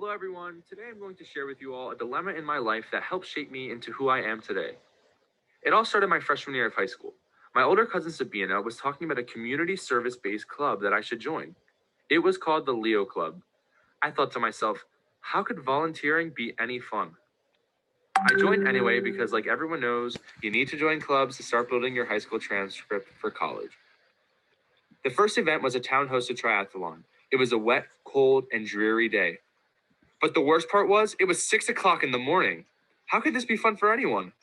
Hello everyone, today I'm going to share with you all a dilemma in my life that helped shape me into who I am today. It all started my freshman year of high school. My older cousin Sabina was talking about a community service-based club that I should join. It was called the Leo Club. I thought to myself, how could volunteering be any fun? I joined anyway because like everyone knows, you need to join clubs to start building your high school transcript for college. The first event was a town-hosted triathlon. It was a wet, cold, and dreary day. But the worst part was, it was 6 o'clock in the morning. How could this be fun for anyone?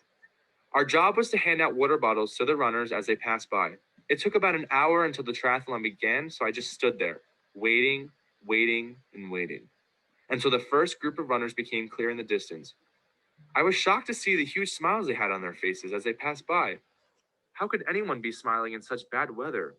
Our job was to hand out water bottles to the runners as they passed by. It took about an hour until the triathlon began, so I just stood there, waiting, and waiting, until the first group of runners became clear in the distance. I was shocked to see the huge smiles they had on their faces as they passed by. How could anyone be smiling in such bad weather?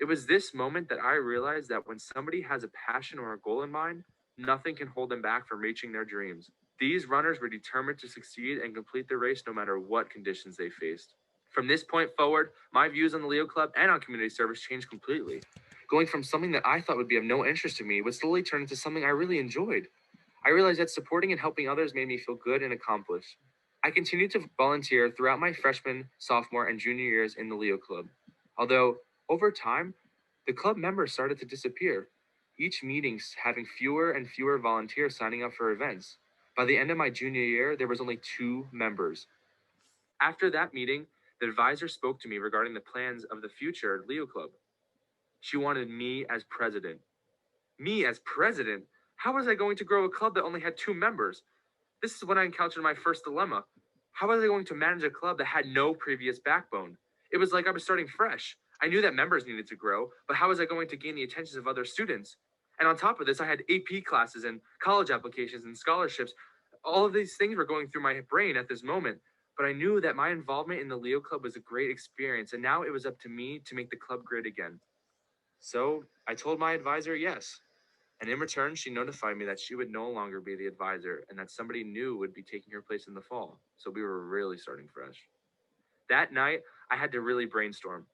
It was this moment that I realized that when somebody has a passion or a goal in mind, nothing can hold them back from reaching their dreams. These runners were determined to succeed and complete the race no matter what conditions they faced. From this point forward, my views on the Leo Club and on community service changed completely. Going from something that I thought would be of no interest to me would slowly turn into something I really enjoyed. I realized that supporting and helping others made me feel good and accomplished. I continued to volunteer throughout my freshman, sophomore, and junior years in the Leo Club. Although, over time, the club members started to disappear, each meeting having fewer and fewer volunteers signing up for events. By the end of my junior year, there was only 2 members. After that meeting, the advisor spoke to me regarding the plans of the future Leo Club. She wanted me as president. Me as president? How was I going to grow a club that only had 2 members? This is when I encountered my first dilemma. How was I going to manage a club that had no previous backbone? It was like I was starting fresh. I knew that members needed to grow, but how was I going to gain the attention of other students? And on top of this, I had AP classes and college applications and scholarships. All of these things were going through my brain at this moment. But I knew that my involvement in the Leo Club was a great experience, and now it was up to me to make the club great again. So I told my advisor yes. And in return, she notified me that she would no longer be the advisor and that somebody new would be taking her place in the fall. So we were really starting fresh. That night, I had to really brainstorm.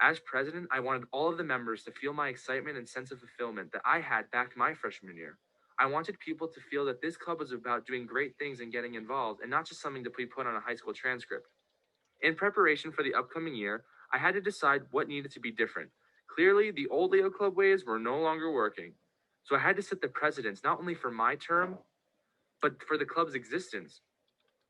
As president, I wanted all of the members to feel my excitement and sense of fulfillment that I had back my freshman year. I wanted people to feel that this club was about doing great things and getting involved and not just something to be put on a high school transcript. In preparation for the upcoming year, I had to decide what needed to be different. Clearly, the old Leo Club ways were no longer working. So I had to set the precedents not only for my term, but for the club's existence.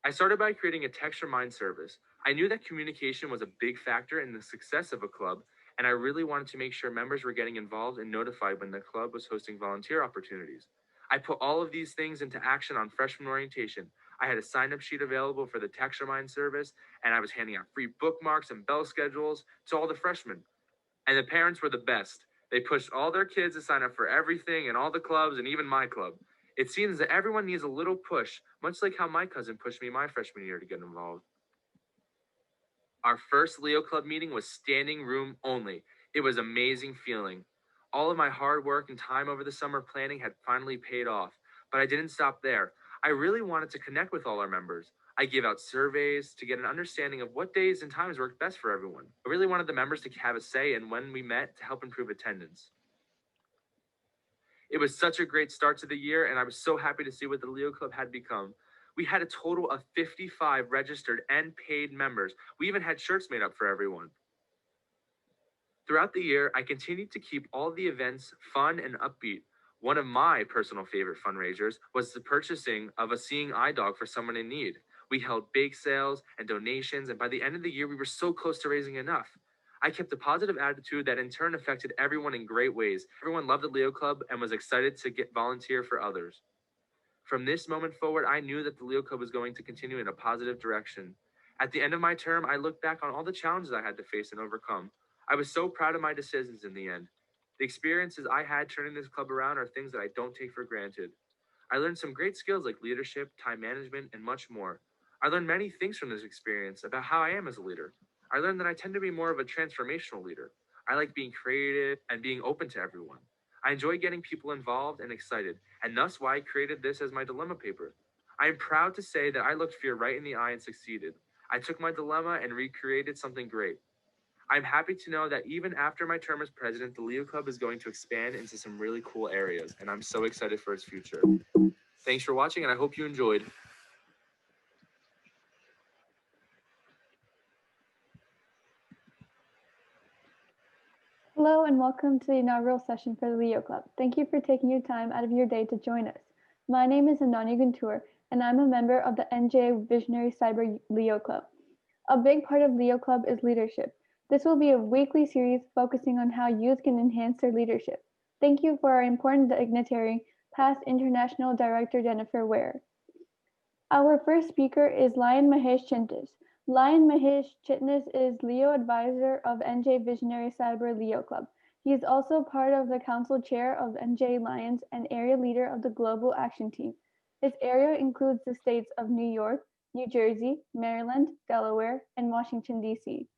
I started by creating a text remind service. I knew that communication was a big factor in the success of a club, and I really wanted to make sure members were getting involved and notified when the club was hosting volunteer opportunities. I put all of these things into action on freshman orientation. I had a sign-up sheet available for the text remind service, and I was handing out free bookmarks and bell schedules to all the freshmen. And the parents were the best. They pushed all their kids to sign up for everything and all the clubs and even my club. It seems that everyone needs a little push, much like how my cousin pushed me my freshman year to get involved. Our first Leo Club meeting was standing room only. It was an amazing feeling. All of my hard work and time over the summer planning had finally paid off, but I didn't stop there. I really wanted to connect with all our members. I gave out surveys to get an understanding of what days and times worked best for everyone. I really wanted the members to have a say in when we met to help improve attendance. It was such a great start to the year, and I was so happy to see what the Leo Club had become. We had a total of 55 registered and paid members. We even had shirts made up for everyone. Throughout the year, I continued to keep all the events fun and upbeat. One of my personal favorite fundraisers was the purchasing of a seeing eye dog for someone in need. We held bake sales and donations, and by the end of the year, we were so close to raising enough. I kept a positive attitude that in turn affected everyone in great ways. Everyone loved the Leo Club and was excited to get volunteer for others. From this moment forward, I knew that the Leo Club was going to continue in a positive direction. At the end of my term, I looked back on all the challenges I had to face and overcome. I was so proud of my decisions in the end. The experiences I had turning this club around are things that I don't take for granted. I learned some great skills like leadership, time management, and much more. I learned many things from this experience about how I am as a leader. I learned that I tend to be more of a transformational leader. I like being creative and being open to everyone. I enjoy getting people involved and excited, and thus why I created this as my dilemma paper. I am proud to say that I looked fear right in the eye and succeeded. I took my dilemma and recreated something great. I'm happy to know that even after my term as president, the Leo Club is going to expand into some really cool areas, and I'm so excited for its future. Thanks for watching, and I hope you enjoyed. Hello and welcome to the inaugural session for the Leo Club. Thank you for taking your time out of your day to join us. My name is Ananya Guntur, and I'm a member of the NJ Visionary Cyber Leo Club. A big part of Leo Club is leadership. This will be a weekly series focusing on how youth can enhance their leadership. Thank you for our important dignitary, past International Director Jennifer Ware. Our first speaker is Lion Mahesh Chitnis. Lion Mahesh Chitnis is Leo Advisor of NJ Visionary Cyber Leo Club. He is also part of the Council Chair of NJ Lions and Area Leader of the Global Action Team. His area includes the states of New York, New Jersey, Maryland, Delaware, and Washington, D.C.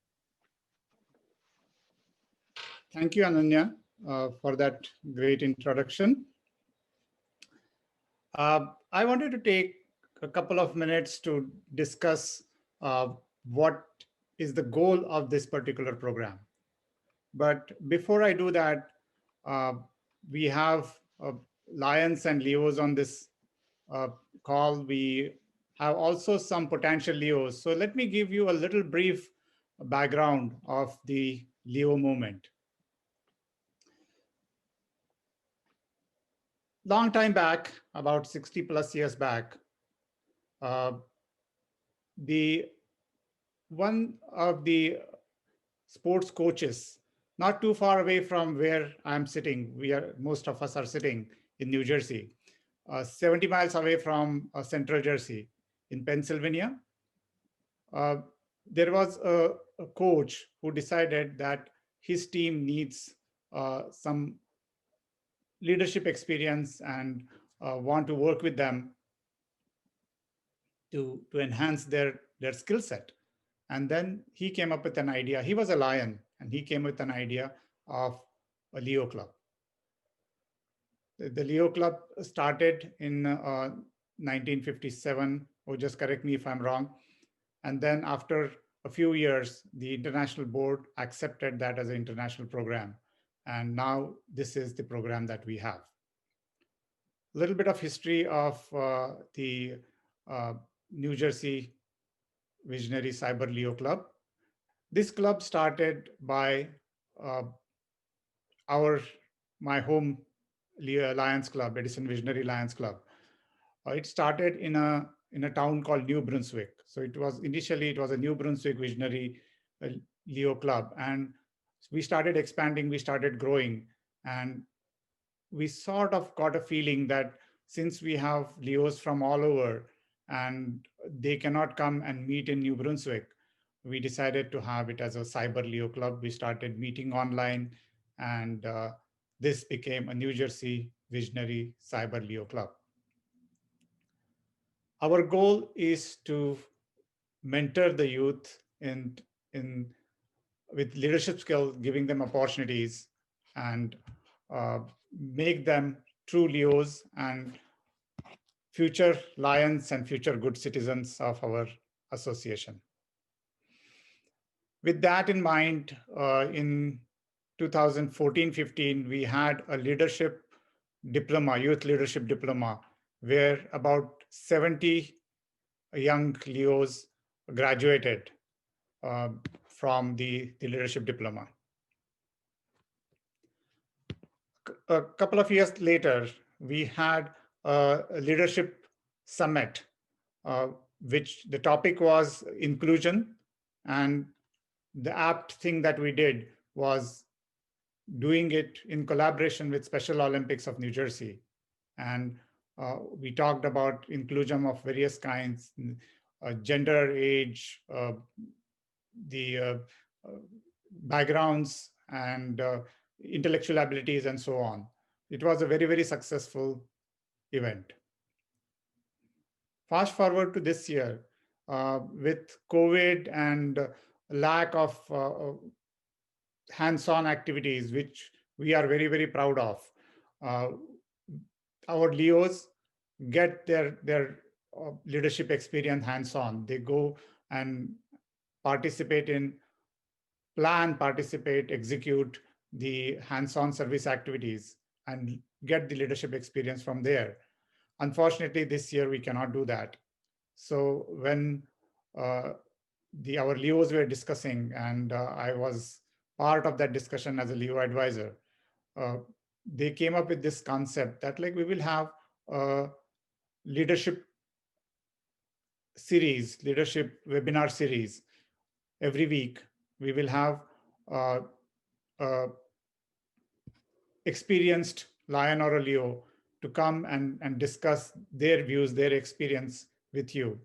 Thank you, Ananya, for that great introduction. I wanted to take a couple of minutes to discuss what is the goal of this particular program. But before I do that, we have Lions and Leos on this call. We have also some potential Leos. So let me give you a little brief background of the Leo movement. Long time back, about 60 plus years back, one of the sports coaches, not too far away from where I'm sitting, most of us are sitting in New Jersey, 70 miles away from Central Jersey in Pennsylvania. There was a coach who decided that his team needs some leadership experience and want to work with them to enhance their skill set. And then he came up with an idea. He was a Lion, and he came with an idea of a Leo Club. The Leo Club started in 1957, or just correct me if I'm wrong. And then after a few years, the international board accepted that as an international program. And now this is the program that we have. A little bit of history of the New Jersey Visionary Cyber Leo Club. This club started by my home Lions Club, Edison Visionary Lions Club. It started in a town called New Brunswick. So initially it was a New Brunswick Visionary Leo Club, and we started expanding, we started growing, and we sort of got a feeling that since we have Leos from all over and they cannot come and meet in New Brunswick, we decided to have it as a Cyber Leo Club. We started meeting online, and this became a New Jersey Visionary Cyber Leo Club. Our goal is to mentor the youth with leadership skills, giving them opportunities, and make them true Leos and future Lions and future good citizens of our association. With that in mind, in 2014-15, we had a leadership diploma, youth leadership diploma, where about 70 young Leos graduated from the leadership diploma. A couple of years later, we had a leadership summit, which the topic was inclusion, and the apt thing that we did was doing it in collaboration with Special Olympics of New Jersey. And we talked about inclusion of various kinds, gender, age, the backgrounds, and intellectual abilities, and so on. It was a very, very successful event. Fast forward to this year, with COVID and lack of hands-on activities, which we are very, very proud of. Our Leos get their leadership experience hands-on. They go and participate in plan, participate, execute the hands-on service activities and get the leadership experience from there. Unfortunately, this year we cannot do that. So when our Leos were discussing, and I was part of that discussion as a Leo advisor, uh, they came up with this concept that like we will have a leadership series, leadership webinar series every week. We will have uh, uh, experienced lion or a Leo to come and discuss their views, their experience with you.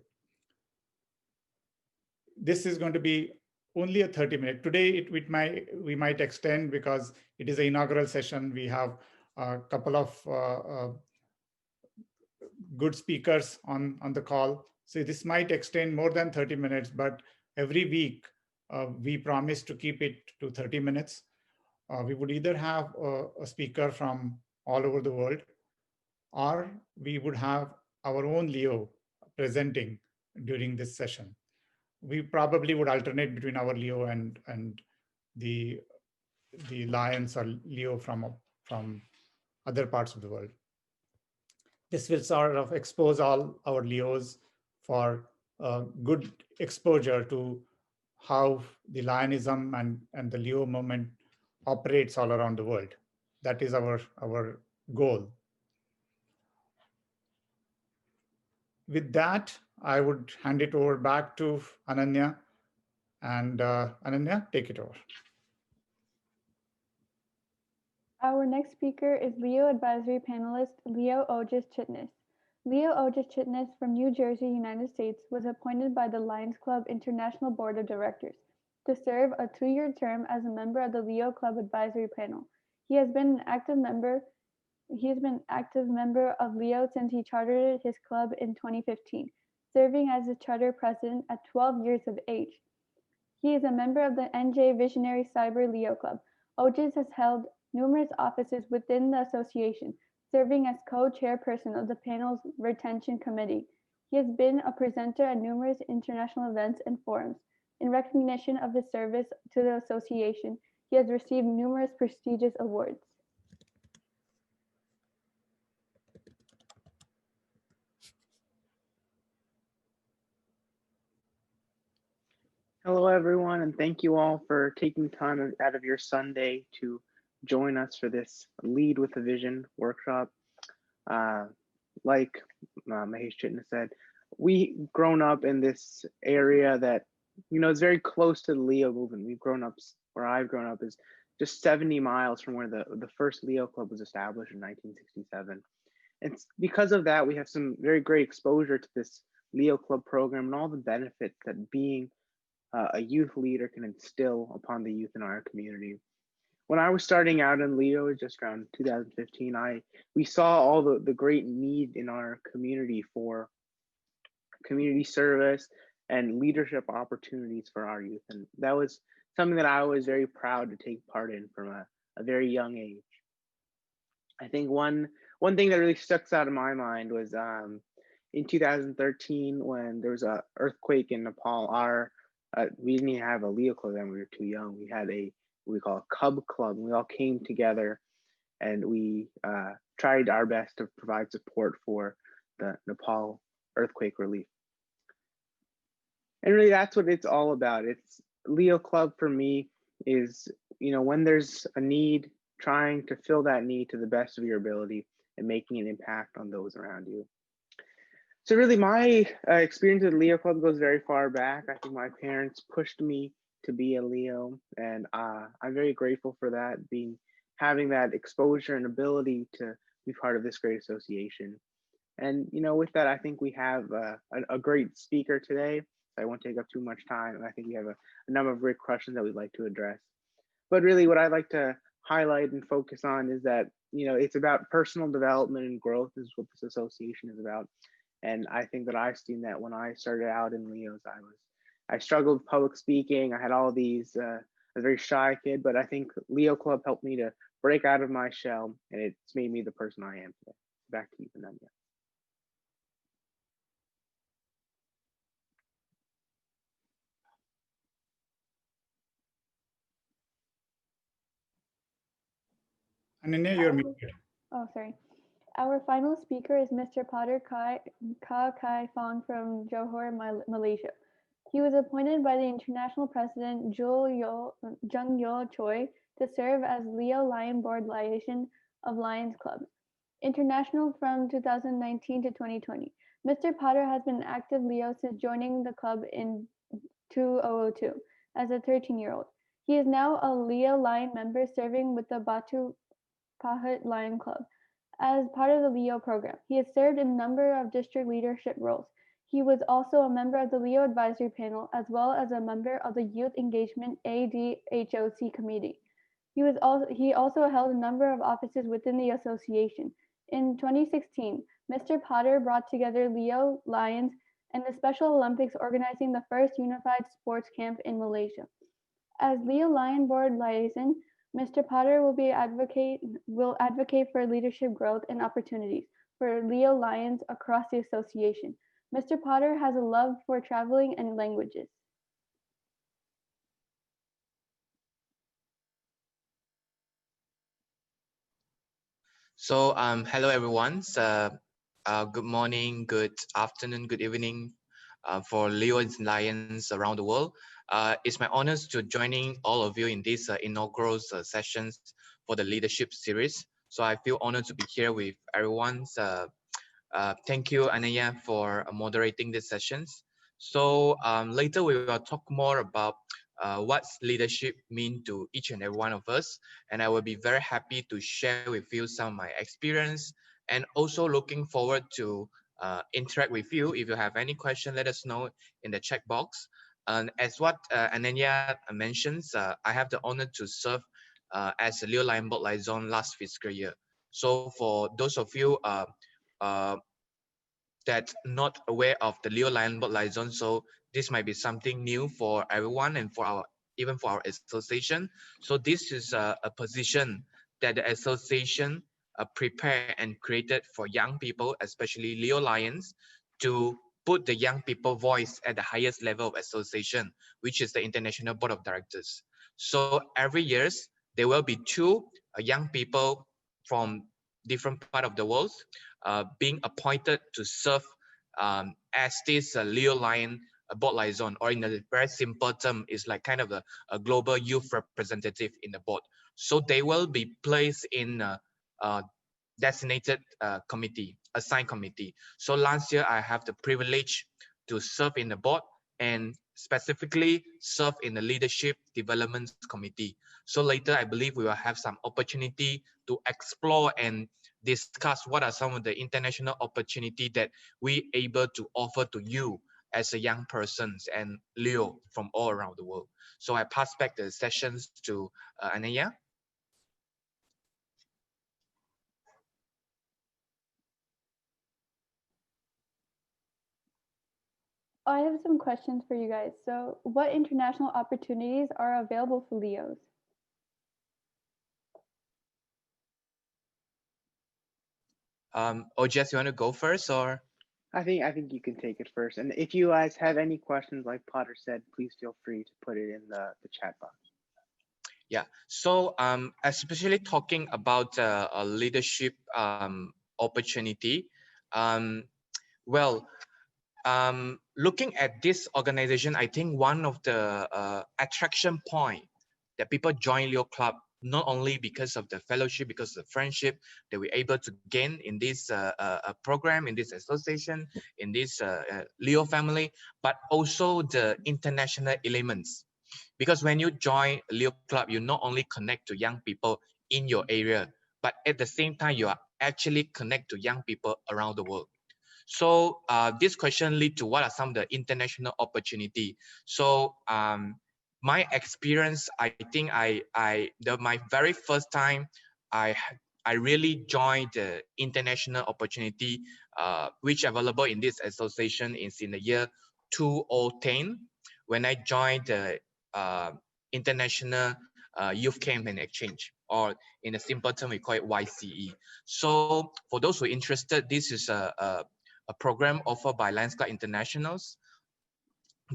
This is going to be only a 30-minute. Today, we might extend because it is an inaugural session. We have a couple of good speakers on the call. So this might extend more than 30 minutes, but every week we promise to keep it to 30 minutes. We would either have a speaker from all over the world, or we would have our own Leo presenting during this session. We probably would alternate between our Leo and the lions or Leo from other parts of the world. This will sort of expose all our Leos for good exposure to how the Lionism and the Leo movement operates all around the world. That is our goal. With that, I would hand it over back to Ananya. And Ananya, take it over. Our next speaker is Leo Advisory Panelist Leo Ojas Chitnis. Leo Ojas Chitnis from New Jersey, United States, was appointed by the Lions Club International Board of Directors to serve a 2-year term as a member of the Leo Club Advisory Panel. He has been an active member of Leo since he chartered his club in 2015, serving as its charter president at 12 years of age. He is a member of the NJ Visionary Cyber Leo Club. Ojas has held numerous offices within the association, serving as co-chairperson of the panel's retention committee. He has been a presenter at numerous international events and forums. In recognition of his service to the association, he has received numerous prestigious awards. Hello, everyone, and thank you all for taking time out of your Sunday to join us for this Lead with a Vision workshop. Like Mahesh Chitnis said, we've grown up in this area that, is very close to the Leo movement. We've grown up, where I've grown up is just 70 miles from where the first Leo Club was established in 1967. And because of that, we have some very great exposure to this Leo Club program and all the benefits that being a youth leader can instill upon the youth in our community. When I was starting out in Leo, just around 2015, we saw all the great need in our community for community service and leadership opportunities for our youth. And that was something that I was very proud to take part in from a very young age. I think one thing that really sticks out in my mind was in 2013, when there was an earthquake in Nepal. We didn't even have a Leo club then, we were too young. We had what we call a Cub Club. We all came together and we tried our best to provide support for the Nepal earthquake relief. And really that's what it's all about. It's Leo Club for me is, when there's a need, trying to fill that need to the best of your ability and making an impact on those around you. So really my experience with Leo Club goes very far back. I think my parents pushed me to be a Leo, and I'm very grateful for that, having that exposure and ability to be part of this great association. And with that, I think we have a great speaker today. I won't take up too much time, and I think we have a number of great questions that we'd like to address. But really what I'd like to highlight and focus on is that, it's about personal development and growth is what this association is about. And I think that I've seen that when I started out in Leo's, I struggled with public speaking. I had all these, a very shy kid, but I think Leo Club helped me to break out of my shell, and it's made me the person I am today. Back to you, Ananya. Ananya, you're muted. Oh, sorry. Our final speaker is Mr. Potter Kai Fong from Johor, Malaysia. He was appointed by the International President Jung Yo Choi to serve as Leo Lion Board Liaison of Lions Club International from 2019 to 2020. Mr. Potter has been an active Leo since joining the club in 2002 as a 13-year-old. He is now a Leo Lion member serving with the Batu Pahat Lion Club. As part of the Leo program, he has served in a number of district leadership roles. He was also a member of the Leo Advisory Panel as well as a member of the Youth Engagement ADHOC Committee. He also held a number of offices within the association. In 2016, Mr. Potter brought together Leo Lions and the Special Olympics, organizing the first unified sports camp in Malaysia. As Leo Lion Board Liaison, Mr. Potter will advocate for leadership growth and opportunities for Leo Lions across the association. Mr. Potter has a love for traveling and languages. So, hello everyone. Good morning, good afternoon, good evening for Leo's Lions around the world. It's my honor to joining all of you in this inaugural sessions for the leadership series. So I feel honored to be here with everyone. Thank you, Ananya, for moderating these sessions. So later we will talk more about what's leadership mean to each and every one of us. And I will be very happy to share with you some of my experience and also looking forward to interact with you. If you have any question, let us know in the chat box. And as what Ananya mentions, I have the honor to serve as a Leo Lion Board Liaison last fiscal year. So for those of you uh, that not aware of the Leo Lion Board Liaison, so this might be something new for everyone and for our even for our association. So this is a position that the association prepared and created for young people, especially Leo Lions, to put the young people voice at the highest level of association, which is the International Board of Directors. So every years there will be two young people from different part of the world being appointed to serve as this Leo Lion board liaison, or in a very simple term, is like kind of a global youth representative in the board. So they will be placed in a designated committee, assigned committee. So last year I have the privilege to serve in the board and specifically serve in the leadership development committee. So later I believe we will have some opportunity to explore and discuss what are some of the international opportunity that we able to offer to you as a young persons and Leo from all around the world. So I pass back the sessions to Ananya. I have some questions for you guys. So, what international opportunities are available for Leos? Ojas, you want to go first, or? I think you can take it first. And if you guys have any questions, like Potter said, please feel free to put it in the chat box. Yeah, so especially talking about a leadership opportunity, well, looking at this organization, I think one of the attraction point that people join Leo Club, not only because of the fellowship, because of the friendship that we're able to gain in this program, in this association, in this Leo family, but also the international elements. Because when you join Leo Club, you not only connect to young people in your area, but at the same time, you are actually connect to young people around the world. So this question lead to what are some of the international opportunity. So my experience, I think my very first time I really joined the international opportunity which available in this association is in the year 2010 when I joined the international youth camp and exchange, or in a simple term we call it YCE. So for those who are interested, this is a program offered by Lions Club Internationals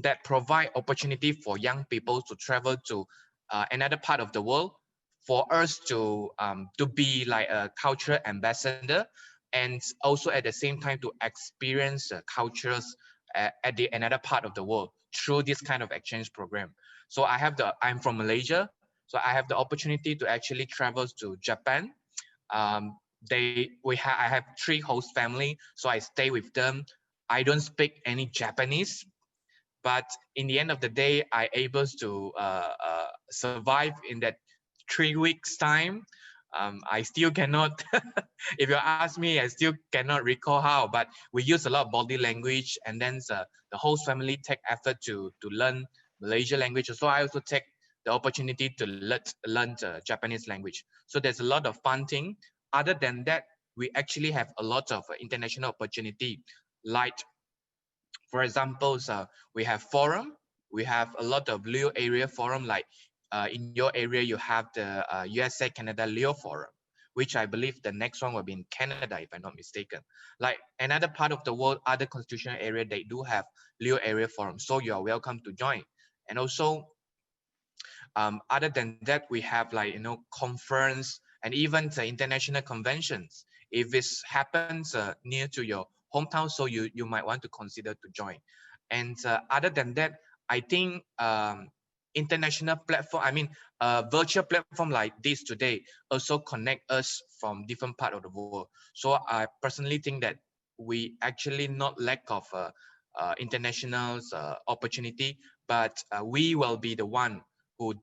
that provide opportunity for young people to travel to another part of the world for us to be like a cultural ambassador, and also at the same time to experience cultures at the another part of the world through this kind of exchange program. So I'm from Malaysia, so I have the opportunity to actually travel to Japan. um, I have 3 host family, so I stay with them. I don't speak any Japanese, but in the end of the day, I able to survive in that 3 weeks time. I still cannot, if you ask me, I still cannot recall how, but we use a lot of body language, and then the host family take effort to learn Malaysia language. So I also take the opportunity to learn Japanese language. So there's a lot of fun thing. Other than that, we actually have a lot of international opportunity, like for example, we have forum. We have a lot of Leo area forum. Like in your area, you have the USA Canada Leo forum, which I believe the next one will be in Canada, if I'm not mistaken. Like another part of the world, other constitutional area, they do have Leo area forum. So you are welcome to join. And also, other than that, we have like, conference and even the international conventions. If it happens near to your hometown, so you might want to consider to join. And other than that, I think international platform, virtual platform like this today also connect us from different part of the world. So I personally think that we actually not lack of international opportunity, but we will be the one who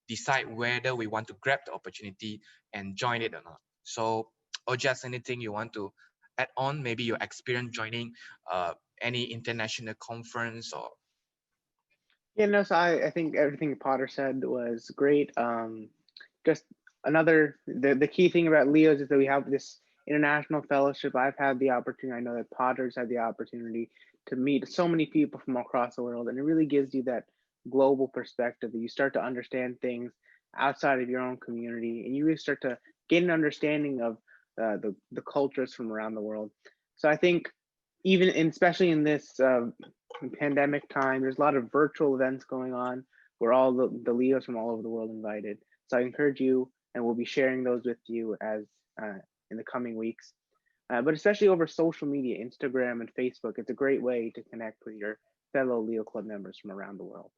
decide whether we want to grab the opportunity and join it or not. So, or just anything you want to add on, maybe your experience joining any international conference or. Yeah, no, so I think everything Potter said was great. Just the key thing about Leo's is that we have this international fellowship. I've had the opportunity, I know that Potter's had the opportunity to meet so many people from across the world, and it really gives you that global perspective that you start to understand things outside of your own community, and you really start to get an understanding of the cultures from around the world. So I think even especially in this pandemic time, there's a lot of virtual events going on where all the Leos from all over the world invited. So I encourage you, and we'll be sharing those with you as in the coming weeks. But especially over social media, Instagram and Facebook, it's a great way to connect with your fellow Leo Club members from around the world.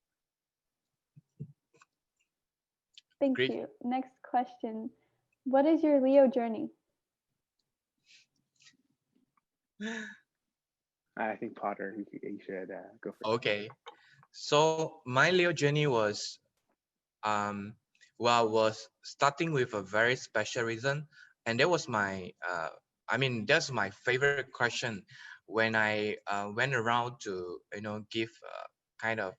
Thank Great. you. Next question. What is your Leo journey? I think Potter, you should go for it. Okay. So my Leo journey was, was starting with a very special reason, and that was that's my favorite question when I went around to give kind of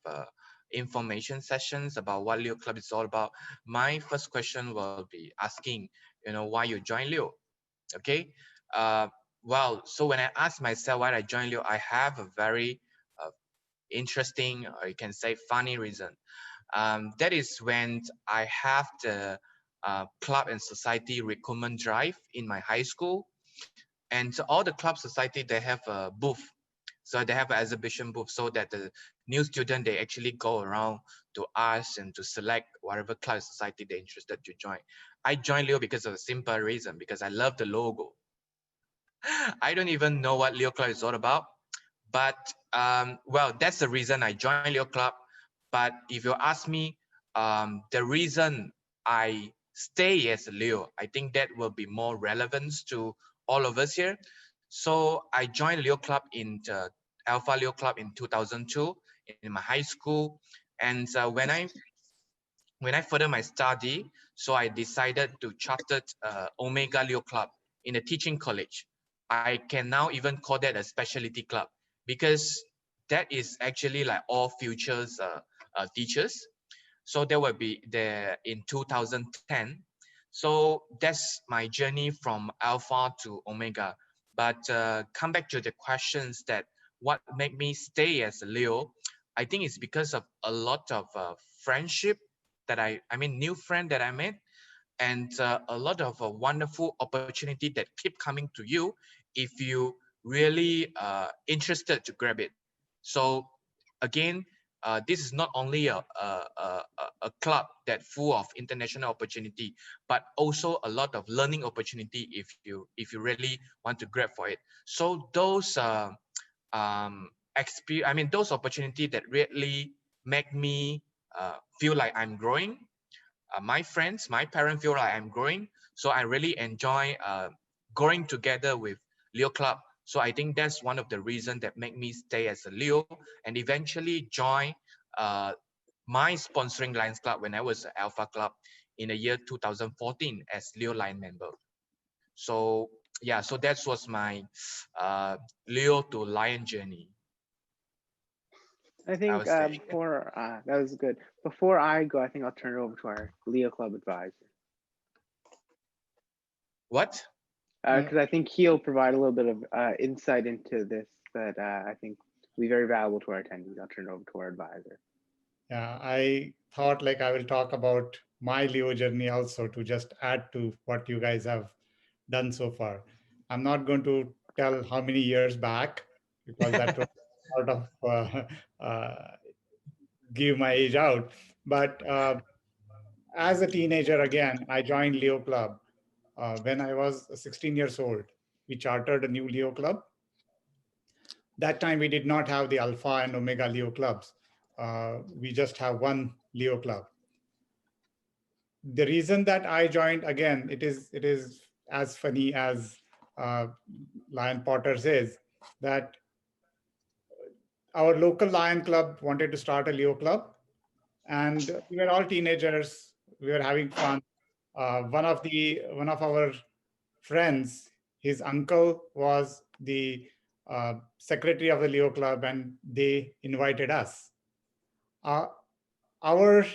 information sessions about what Leo Club is all about. My first question will be asking, why you join Leo. Okay. Uh, so when I ask myself why I joined Leo, I have a very interesting, or you can say funny reason. That is when I have the club and society recruitment drive in my high school. And so all the club society, they have a booth. So they have an exhibition booth so that the new student, they actually go around to ask and to select whatever club society they're interested to join. I joined Leo because of a simple reason, because I love the logo. I don't even know what Leo Club is all about, but that's the reason I joined Leo Club. But if you ask me, the reason I stay as a Leo, I think that will be more relevant to all of us here. So I joined Leo Club in Alpha Leo Club in 2002 in my high school, and when I further my study, so I decided to chartered Omega Leo Club in a teaching college. I can now even call that a specialty club, because that is actually like all futures teachers. So there will be there in 2010. So that's my journey from Alpha to Omega. But come back to the questions that what made me stay as a Leo, I think it's because of a lot of friendship that new friend that I met, and a lot of wonderful opportunity that keep coming to you if you really interested to grab it. So again, this is not only a club that full of international opportunity, but also a lot of learning opportunity if you really want to grab for it. So those I mean, those opportunities that really make me feel like I'm growing. My friends, my parents feel like I'm growing. So I really enjoy growing together with Leo Club. So I think that's one of the reasons that make me stay as a Leo and eventually join uh, my sponsoring Lions Club when I was at Alpha Club in the year 2014 as Leo Lion member. So yeah, so that was my Leo to Lion journey, I I think would say. before that was good. Before I go, I think I'll turn it over to our Leo Club advisor What? because I think he'll provide a little bit of insight into this that I think will be very valuable to our attendees. I'll turn it over to our advisor. Yeah, I thought like I will talk about my Leo journey also to just add to what you guys have done so far. I'm not going to tell how many years back because that was sort of give my age out. But as a teenager, again, I joined Leo Club when I was 16 years old. We chartered a new Leo Club. That time we did not have the Alpha and Omega Leo clubs. We just have one Leo Club. The reason that I joined, again, it is as funny as uh, Lion Potter says, that our local Lion Club wanted to start a Leo Club, and we were all teenagers. We were having fun. One of our friends, his uncle was the secretary of the Leo Club, and they invited us. Uh, our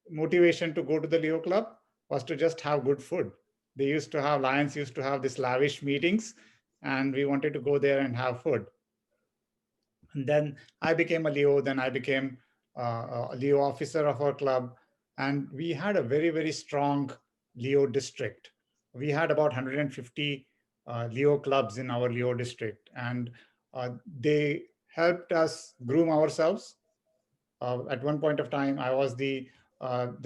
motivation to go to the Leo Club was to just have good food. They used to have, Lions used to have these lavish meetings, and we wanted to go there and have food. And then I became a Leo, then I became a Leo officer of our club. And we had a very, very strong Leo district. We had about 150 Leo clubs in our Leo district. And they helped us groom ourselves. At one point of time, I was the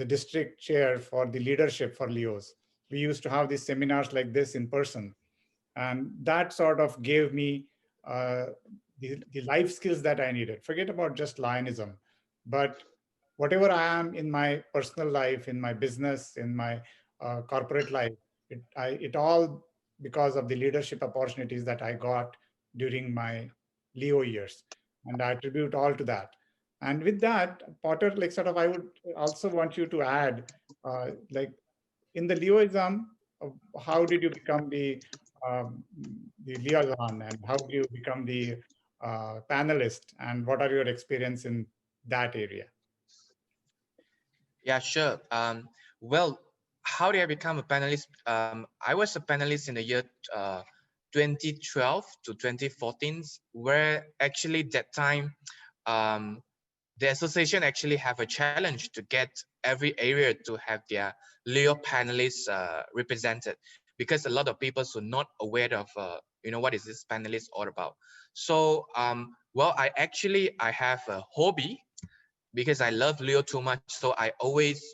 district chair for the leadership for Leos. We used to have these seminars like this in person, and that sort of gave me uh, the life skills that I needed. Forget about just Lionism, but whatever I am in my personal life, in my business, in my corporate life, it all because of the leadership opportunities that I got during my Leo years, and I attribute all to that. And with that, Potter, like sort of, I would also want you to add, like in the Leoism, how did you become the liaison, and how do you become the panelist, and what are your experience in that area? Yeah, sure. Well, how did I become a panelist? I was a panelist in the year 2012 to 2014, where actually that time the association actually have a challenge to get every area to have their Leo panelists represented, because a lot of people are not aware of what is this panelist all about. So well, I have a hobby because I love Leo too much. So I always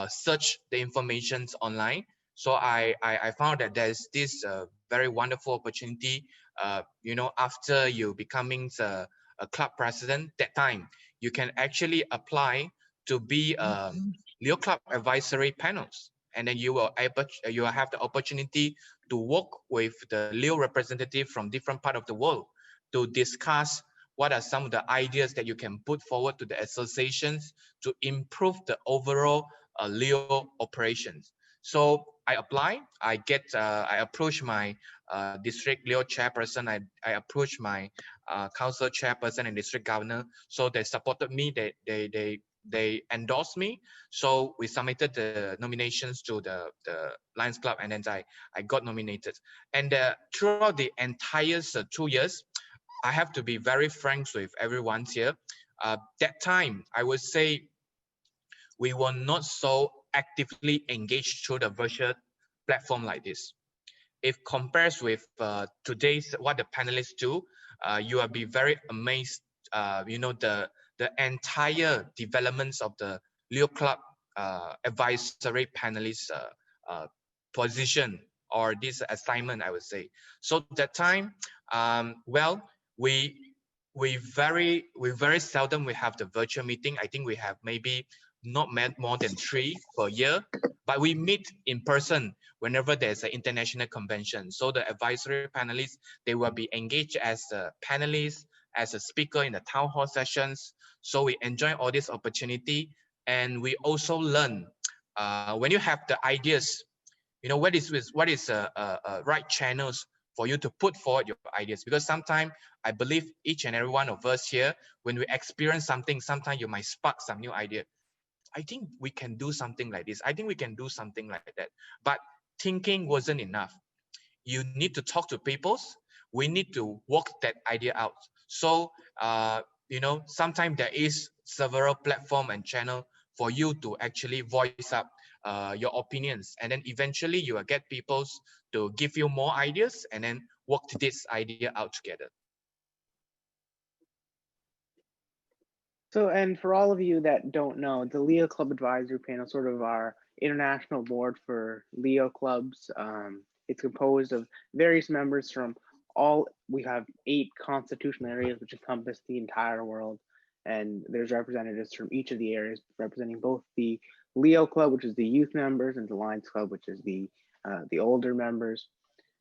search the informations online. So I found that there's this very wonderful opportunity. After you becoming a club president, that time you can actually apply to be Leo Club advisory panels, and then you will have the opportunity to work with the Leo representative from different part of the world to discuss what are some of the ideas that you can put forward to the associations to improve the overall Leo operations. So I apply, I approach my district Leo chairperson, I approach my council chairperson and district governor. So they supported me, they endorsed me. So we submitted the nominations to the Lions Club, and then I got nominated. And throughout the entire 2 years, I have to be very frank with everyone here. That time, I would say we were not so actively engaged through the virtual platform like this. If compares with today's what the panelists do, you will be very amazed. the entire developments of the Leo Club advisory panelist position or this assignment, I would say. So that time, well, we very seldom we have the virtual meeting. I think we have maybe not met more than 3 per year, but we meet in person whenever there's an international convention. So the advisory panelists, they will be engaged as a panelist, as a speaker in the town hall sessions. So we enjoy all this opportunity, and we also learn when you have the ideas, you know, what is right channels for you to put forward your ideas. Because sometimes I believe each and every one of us here, when we experience something, sometimes you might spark some new idea. I think we can do something like this. I think we can do something like that. But thinking wasn't enough. You need to talk to people. We need to work that idea out. So, you know, sometimes there is several platform and channel for you to actually voice up your opinions. And then eventually you will get people to give you more ideas and then work this idea out together. So, and for all of you that don't know, the Leo Club Advisory Panel, sort of our international board for Leo clubs. It's composed of various members from we have 8 constitutional areas which encompass the entire world. And there's representatives from each of the areas representing both the Leo Club, which is the youth members, and the Lions Club, which is the older members.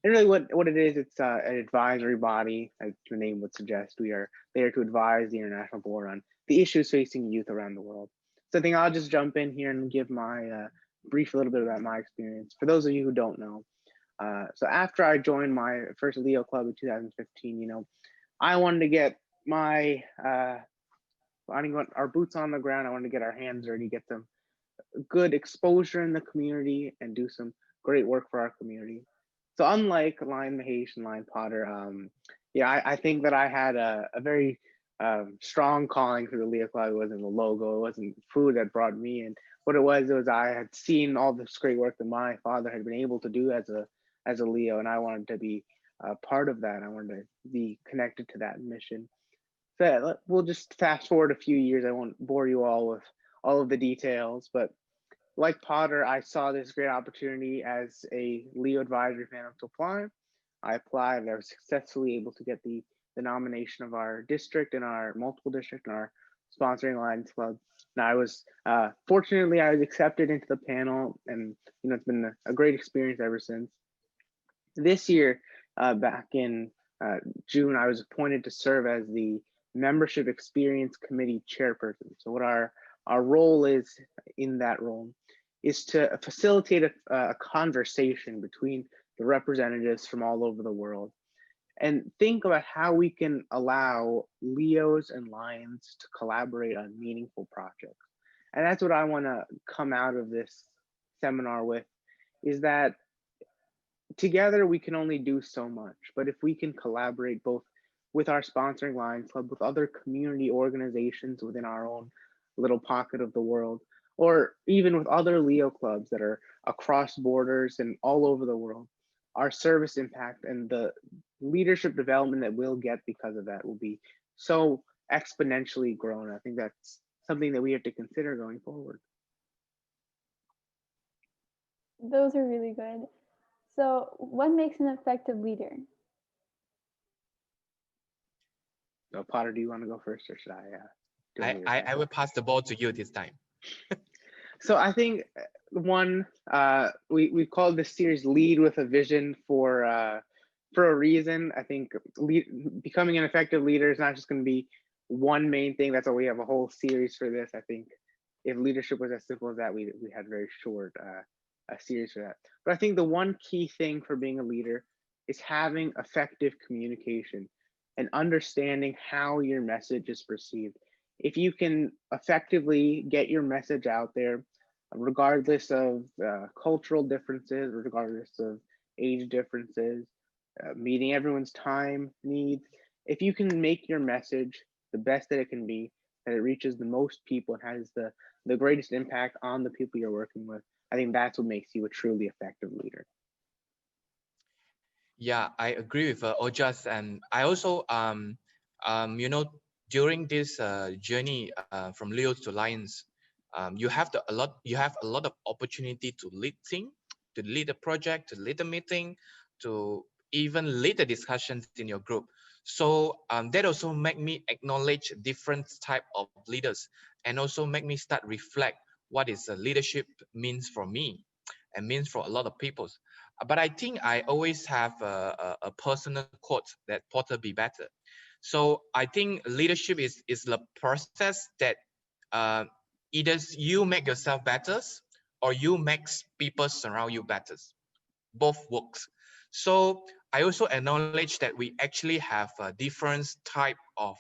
And really what it is, it's an advisory body, as the name would suggest. We are there to advise the international board on the issues facing youth around the world. So I think I'll just jump in here and give my brief a little bit about my experience. For those of you who don't know, so after I joined my first Leo Club in 2015, you know, I wanted to get my, I want our boots on the ground. I wanted to get our hands dirty, get some good exposure in the community and do some great work for our community. So unlike Lion Mahesh and Lion Potter, yeah, I think that I had a very strong calling for the Leo Club. It wasn't the logo, it wasn't food that brought me in. What it was I had seen all this great work that my father had been able to do as a Leo, and I wanted to be part of that. I wanted to be connected to that mission. So yeah, we'll just fast forward a few years. I won't bore you all with all of the details, but like Potter, I saw this great opportunity as a Leo advisory panel to apply. I applied and I was successfully able to get the nomination of our district and our multiple district and our sponsoring Lions Club. And I was, fortunately, I was accepted into the panel, and you know, it's been a great experience ever since. This year, back in June, I was appointed to serve as the Membership Experience Committee chairperson. So what our role is in that role is to facilitate a conversation between the representatives from all over the world and think about how we can allow Leos and Lions to collaborate on meaningful projects. And that's what I want to come out of this seminar with, is that together we can only do so much, but if we can collaborate both with our sponsoring Lions Club, with other community organizations within our own little pocket of the world, or even with other Leo clubs that are across borders and all over the world, our service impact and the leadership development that we'll get because of that will be so exponentially grown. I think that's something that we have to consider going forward. Those are really good. So what makes an effective leader? So Potter, do you want to go first, or should I? I will pass the ball to you this time. So I think one, we called this series "Lead with a Vision" for a reason. I think becoming an effective leader is not just going to be one main thing. That's why we have a whole series for this. I think if leadership was as simple as that, we had very short a series for that. But I think the one key thing for being a leader is having effective communication and understanding how your message is perceived. If you can effectively get your message out there, regardless of cultural differences, regardless of age differences, meeting everyone's time needs, if you can make your message the best that it can be, that it reaches the most people and has the greatest impact on the people you're working with, I think that's what makes you a truly effective leader. Yeah, I agree with Ojas, and I also, you know, during this journey from Leos to Lions, you have a lot of opportunity to lead team, to lead a project, to lead a meeting, to even lead the discussions in your group. So that also make me acknowledge different type of leaders, and also make me start reflect what is leadership means for me and means for a lot of people. But I think I always have a personal quote that Porter be better. So I think leadership is the process that uh, either you make yourself better or you make people surround you better. Both works. So I also acknowledge that we actually have different type of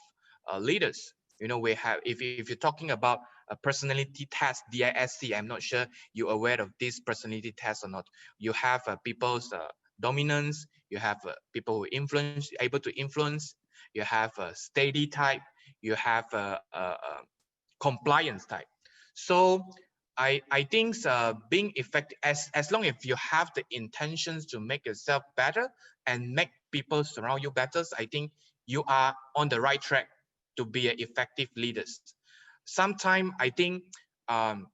leaders. You know, we have, if you're talking about a personality test, DISC, I'm not sure you're aware of this personality test or not. You have people's dominance, you have people who influence, able to influence, you have a steady type, you have a compliance type. So I think being effective, as long as you have the intentions to make yourself better and make people surround you better, I think you are on the right track to be an effective leaders. Sometimes I think um,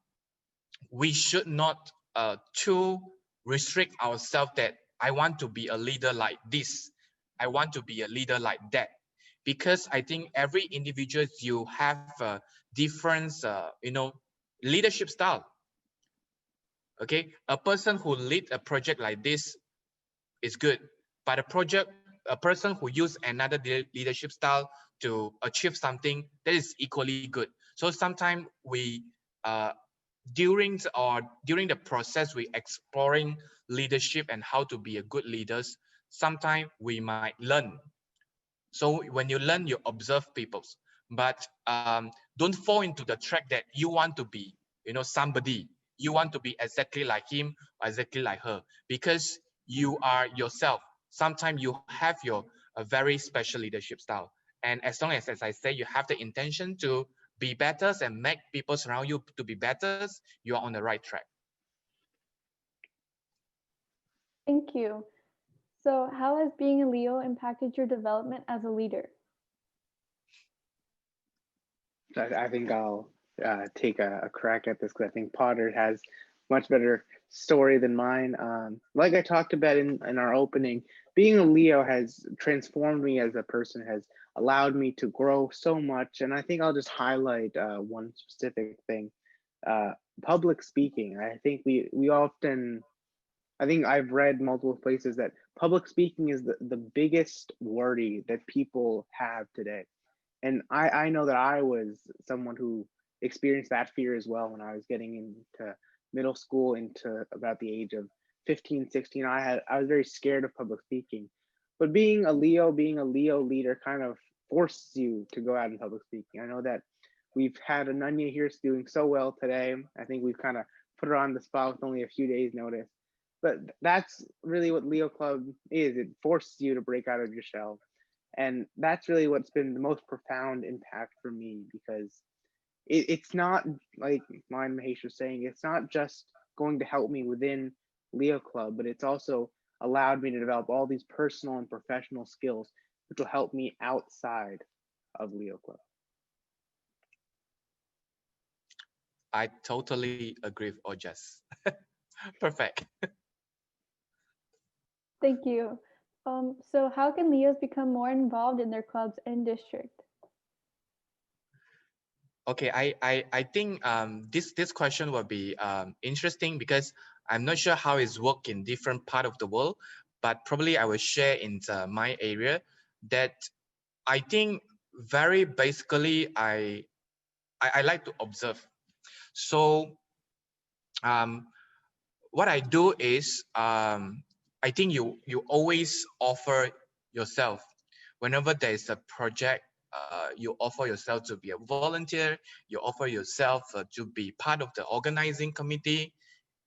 we should not too restrict ourselves that I want to be a leader like this, I want to be a leader like that, because I think every individual, you have different leadership style. Okay, a person who lead a project like this is good, but a person who use another leadership style to achieve something, that is equally good. So sometimes we uh, during the process we exploring leadership and how to be a good leaders, sometimes we might learn. So when you learn, you observe people, but don't fall into the track that you want to be, somebody. You want to be exactly like him or exactly like her, because you are yourself. Sometimes you have your a very special leadership style, and as long as I say, you have the intention to be better and make people around you to be better, you are on the right track. Thank you. So, how has being a Leo impacted your development as a leader? I think I'll take a crack at this because I think Potter has much better story than mine. Like I talked about in our opening, being a Leo has transformed me as a person, has allowed me to grow so much. And I think I'll just highlight one specific thing, uh, public speaking. I think we often, I think I've read multiple places that public speaking is the biggest worry that people have today. And I know that I was someone who experienced that fear as well when I was getting into middle school, into about the age of 15, 16. I was very scared of public speaking. But being a Leo leader kind of forces you to go out in public speaking. I know that we've had Ananya here doing so well today. I think we've kind of put her on the spot with only a few days notice. But that's really what Leo Club is. It forces you to break out of your shell. And that's really what's been the most profound impact for me, because it's not like mine Mahesh was saying, it's not just going to help me within Leo Club, but it's also allowed me to develop all these personal and professional skills which will help me outside of Leo Club. I totally agree with Ojas. Perfect. Thank you. So, how can Leos become more involved in their clubs and district? Okay, I think this question will be interesting, because I'm not sure how it's work in different part of the world, but probably I will share in my area that I think very basically I like to observe. So what I do is I think you always offer yourself whenever there is a project. You offer yourself to be a volunteer. You offer yourself to be part of the organizing committee.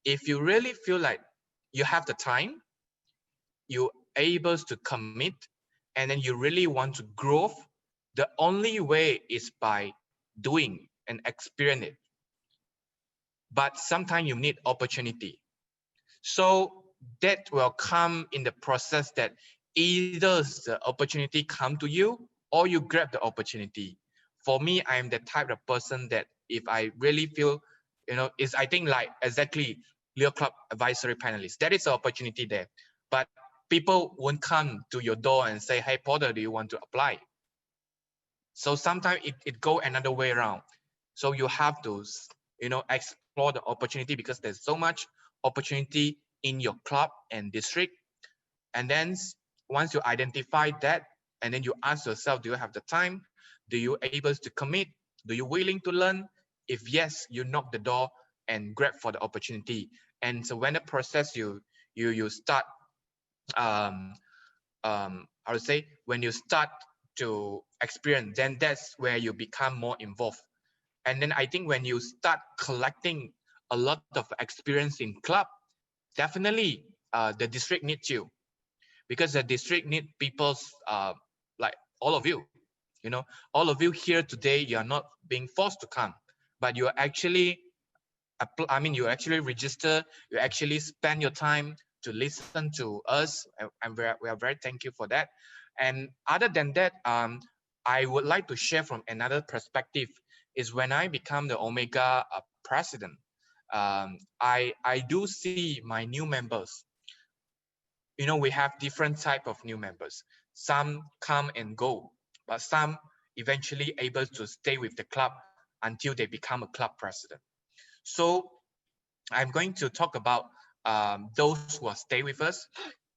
If you really feel like you have the time, you're able to commit, and then you really want to grow, the only way is by doing and experience it. But sometimes you need opportunity. So that will come in the process that either the opportunity come to you or you grab the opportunity. for me, I'm the type of person that if I really feel, is I think like exactly Leo Club advisory panelist, that is an opportunity there. But people won't come to your door and say, hey, Porter, do you want to apply? So sometimes it go another way around. So you have to, explore the opportunity because there's so much opportunity in your club and district. And then once you identify that, and then you ask yourself, do you have the time? Do you able to commit? Do you willing to learn? If yes, you knock the door and grab for the opportunity. And so when the process you start, I would say when you start to experience, then that's where you become more involved. And then I think when you start collecting a lot of experience in club, definitely the district needs you, because the district need people's like all of you, all of you here today. You are not being forced to come, but you are actually you actually register, you actually spend your time to listen to us, and we are very thankful for that. And other than that, I would like to share from another perspective is when I become the Omega president, I do see my new members. We have different type of new members. Some come and go, but some eventually able to stay with the club until they become a club president. So I'm going to talk about those who are stay with us.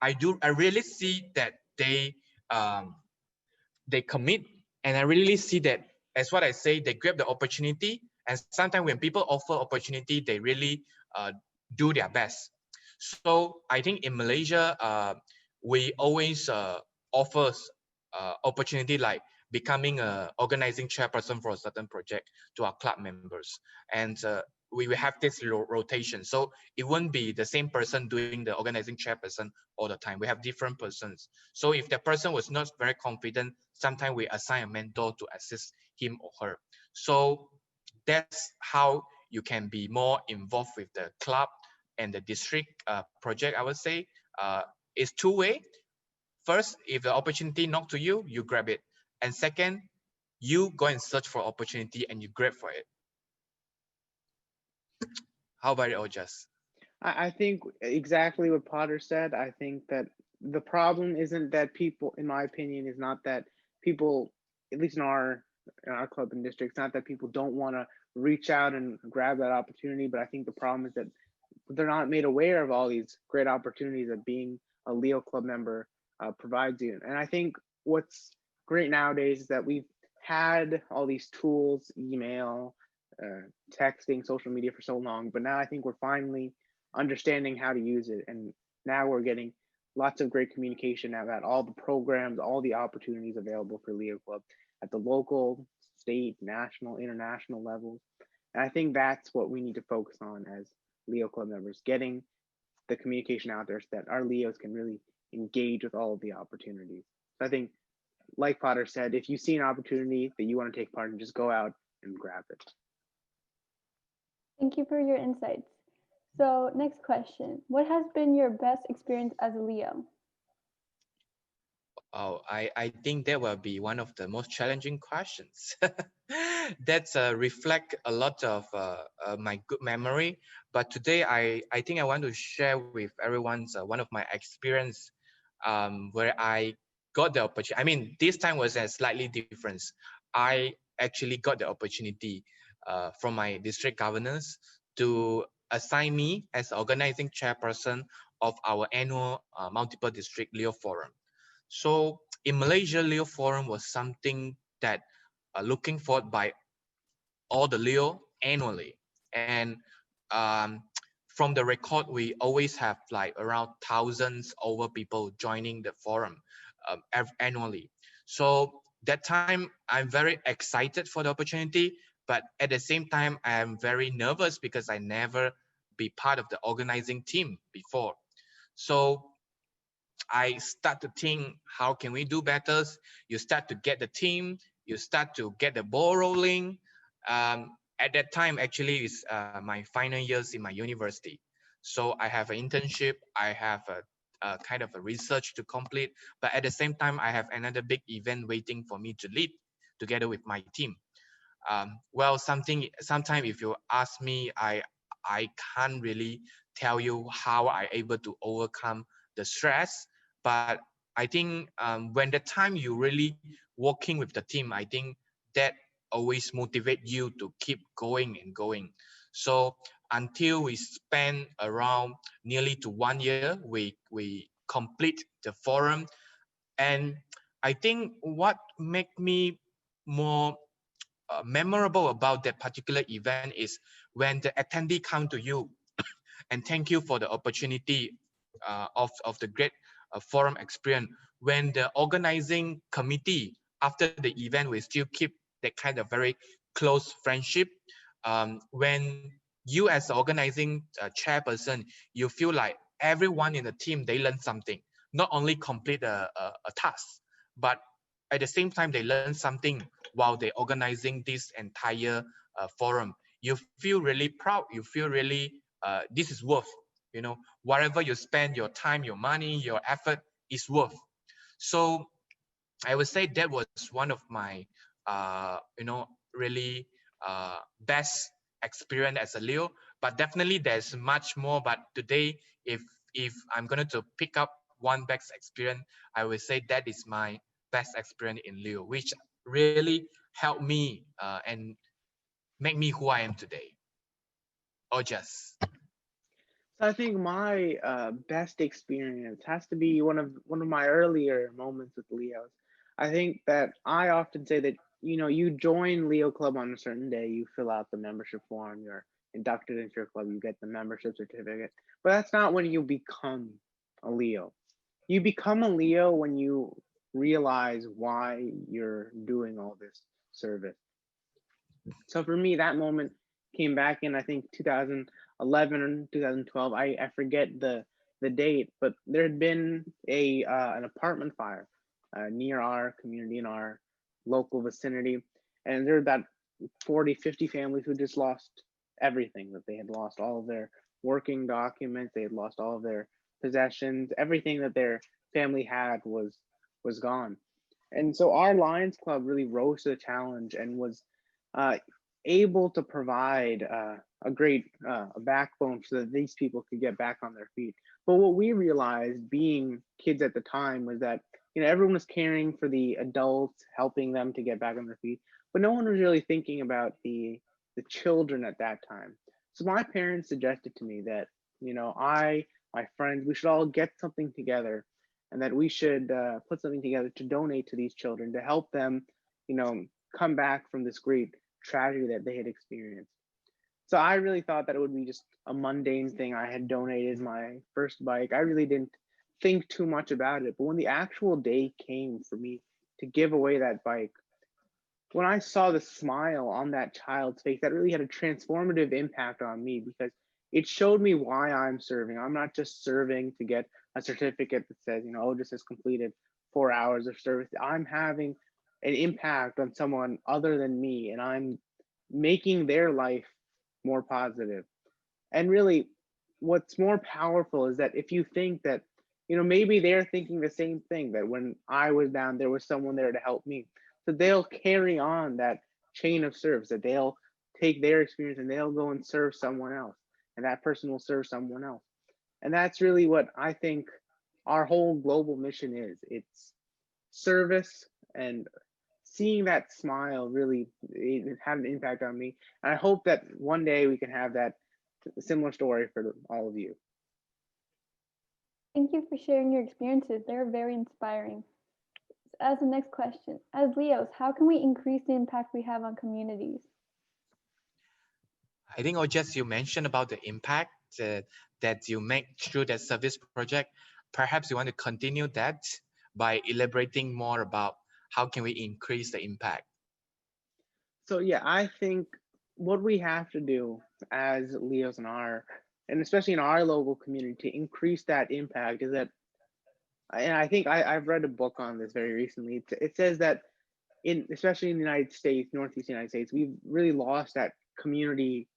I really see that they commit, and I really see that, as what I say, they grab the opportunity. And sometimes when people offer opportunity, they really do their best. So I think in Malaysia, we always offers opportunity like becoming a organizing chairperson for a certain project to our club members. And we will have this rotation. So it won't be the same person doing the organizing chairperson all the time. We have different persons. So if the person was not very confident, sometimes we assign a mentor to assist him or her. So that's how you can be more involved with the club and the district project. I would say it's two-way. First, if the opportunity knock to you, you grab it. And second, you go and search for opportunity and you grab for it. How about it, Ojas? I think exactly what Potter said. I think that the problem isn't that people, in my opinion, is not that people, at least in our club and district, it's not that people don't want to reach out and grab that opportunity. But I think the problem is that they're not made aware of all these great opportunities that being a Leo Club member provides you. And I think what's great nowadays is that we've had all these tools, email, texting, social media for so long, but now I think we're finally understanding how to use it. And now we're getting lots of great communication about all the programs, all the opportunities available for Leo Club at the local, state, national, international levels. And I think that's what we need to focus on as Leo Club members, getting the communication out there so that our Leos can really engage with all of the opportunities. So I think, like Potter said, if you see an opportunity that you want to take part in, just go out and grab it. Thank you for your insights. So next question, what has been your best experience as a Leo? Oh, I think that will be one of the most challenging questions. That's reflect a lot of my good memory. But today, I think I want to share with everyone one of my experience where I got the opportunity. I mean, this time was a slightly different. I actually got the opportunity from my district governors to assign me as organizing chairperson of our annual multiple district Leo Forum. So in Malaysia, Leo Forum was something that looking forward by all the Leo annually. And um, from the record, we always have like around thousands over people joining the forum annually. So that time, I'm very excited for the opportunity, but at the same time, I am very nervous because I never be part of the organizing team before. So I start to think, how can we do better? You start to get the team, you start to get the ball rolling. At that time, actually, is my final years in my university. So I have an internship, I have a kind of a research to complete, but at the same time, I have another big event waiting for me to lead together with my team. Well, sometimes if you ask me, I can't really tell you how I able to overcome the stress. But I think when the time you really working with the team, I think that always motivate you to keep going and going. So until we spend around nearly to 1 year, we complete the forum. And I think what make me more memorable about that particular event is when the attendee come to you and thank you for the opportunity of the great forum experience. When the organizing committee after the event, we still keep that kind of very close friendship. When you as the organizing chairperson, you feel like everyone in the team, they learn something, not only complete a task, but at the same time, they learn something while they're organizing this entire forum. You feel really proud. You feel really, this is worth, whatever you spend your time, your money, your effort is worth. So I would say that was one of my, really best experience as a Leo. But definitely there's much more. But today, if I'm going to pick up one best experience, I would say that is my best experience in Leo, which really helped me and make me who I am today. Ojas. So I think my best experience has to be one of my earlier moments with Leos. I think that I often say that you join Leo Club on a certain day, you fill out the membership form, you're inducted into your club, you get the membership certificate. But that's not when you become a Leo. You become a Leo when you realize why you're doing all this service. So for me, that moment came back in, I think, 2011 or 2012. I forget the date, but there had been an apartment fire near our community in our local vicinity, and there were about 40, 50 families who just lost everything. That they had lost all of their working documents, they had lost all of their possessions, everything that their family had was gone. And so our Lions Club really rose to the challenge and was uh, able to provide a great a backbone so that these people could get back on their feet. But what we realized, being kids at the time, was that everyone was caring for the adults, helping them to get back on their feet, but no one was really thinking about the children at that time. So my parents suggested to me that my friends, we should all get something together, and that we should put something together to donate to these children to help them, come back from this great tragedy that they had experienced. So I really thought that it would be just a mundane thing. I had donated my first bike. I really didn't think too much about it. But when the actual day came for me to give away that bike, when I saw the smile on that child's face, that really had a transformative impact on me, because it showed me why I'm serving. I'm not just serving to get a certificate that says, oh, this has completed 4 hours of service. I'm having an impact on someone other than me, and I'm making their life more positive. And really, what's more powerful is that if you think that, maybe they're thinking the same thing, that when I was down, there was someone there to help me. So they'll carry on that chain of service, that they'll take their experience and they'll go and serve someone else. And that person will serve someone else. And that's really what I think our whole global mission is. It's service, and seeing that smile really, it had an impact on me. And I hope that one day we can have that similar story for all of you. Thank you for sharing your experiences. They're very inspiring. As the next question, as Leos, how can we increase the impact we have on communities? I think, or just you mentioned about the impact that you make through that service project. Perhaps you want to continue that by elaborating more about how can we increase the impact. So yeah, I think what we have to do as Leos and especially in our local community, to increase that impact is that, and I think I've read a book on this very recently. It says that especially in the United States, Northeast United States, we've really lost that community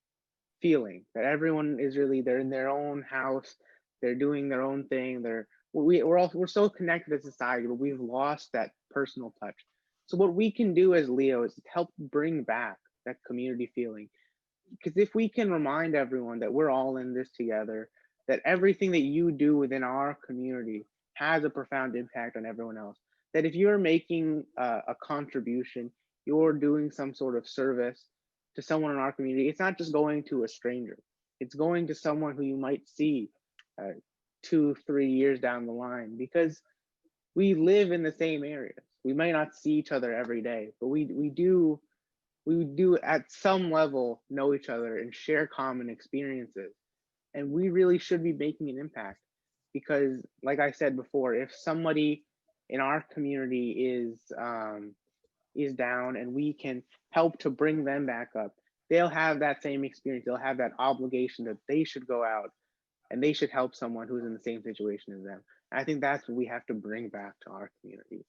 feeling, that everyone is really, they're in their own house, they're doing their own thing. We're so connected as a society, but we've lost that personal touch. So what we can do as Leos is help bring back that community feeling. Because if we can remind everyone that we're all in this together, that everything that you do within our community has a profound impact on everyone else, that if you're making a contribution, you're doing some sort of service to someone in our community, it's not just going to a stranger, it's going to someone who you might see 2-3 years down the line, because we live in the same areas. We might not see each other every day, but we do at some level know each other and share common experiences. And we really should be making an impact, because like I said before, if somebody in our community is down and we can help to bring them back up, they'll have that same experience. They'll have that obligation that they should go out and they should help someone who's in the same situation as them. I think that's what we have to bring back to our communities.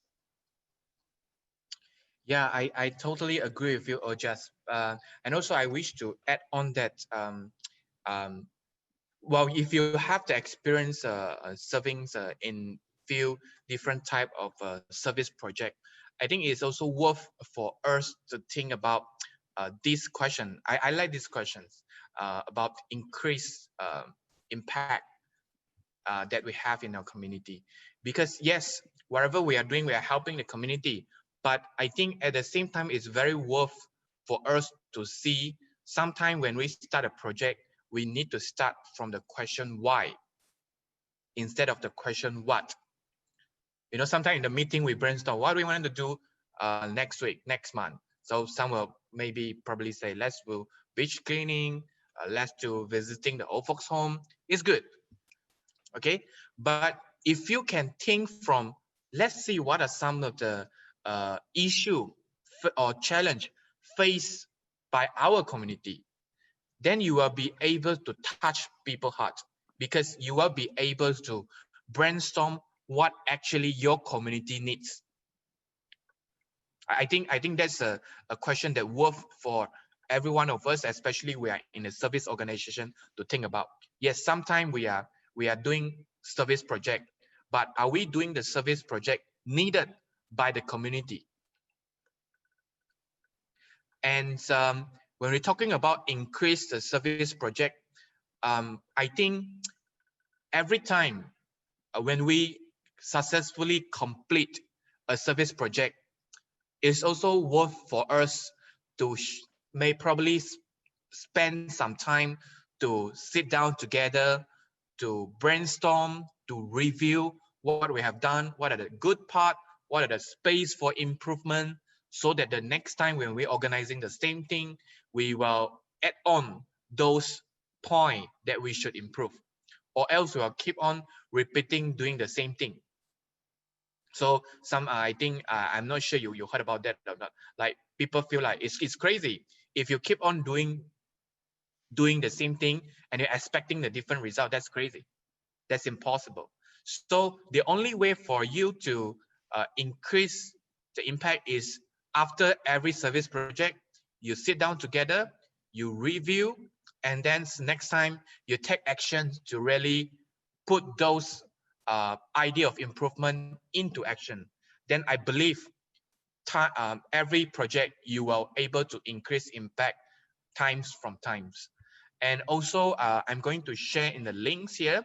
Yeah, I totally agree with you, Ojas. And also I wish to add on that, well, if you have the experience serving in few different type of service project, I think it's also worth for us to think about this question. I like these questions about increased impact that we have in our community. Because yes, whatever we are doing, we are helping the community. But I think at the same time, it's very worth for us to see sometime when we start a project, we need to start from the question why instead of the question what. You know, sometimes in the meeting we brainstorm what we want to do next week, next month. So some will maybe probably say, let's do beach cleaning, let's do visiting the old folks home. It's good. Okay, but if you can think from, let's see what are some of the issue or challenge faced by our community, then you will be able to touch people's heart, because you will be able to brainstorm what actually your community needs. I think that's a question that worth for every one of us, especially we are in a service organization, to think about. Yes, sometimes we are doing service project, but are we doing the service project needed by the community? And when we're talking about increase the service project, I think every time when we successfully complete a service project, it's also worth for us to may probably spend some time to sit down together, to brainstorm, to review what we have done, what are the good part, what are the space for improvement, so that the next time when we're organizing the same thing, we will add on those points that we should improve, or else we'll keep on repeating doing the same thing. So some, I think, I'm not sure you heard about that or not. Like people feel like it's crazy. If you keep on doing the same thing and you're expecting the different result, that's crazy. That's impossible. So the only way for you to increase the impact is after every service project, you sit down together, you review, and then next time you take action to really put those idea of improvement into action. Then I believe every project you will able to increase impact times from times. And also I'm going to share in the links here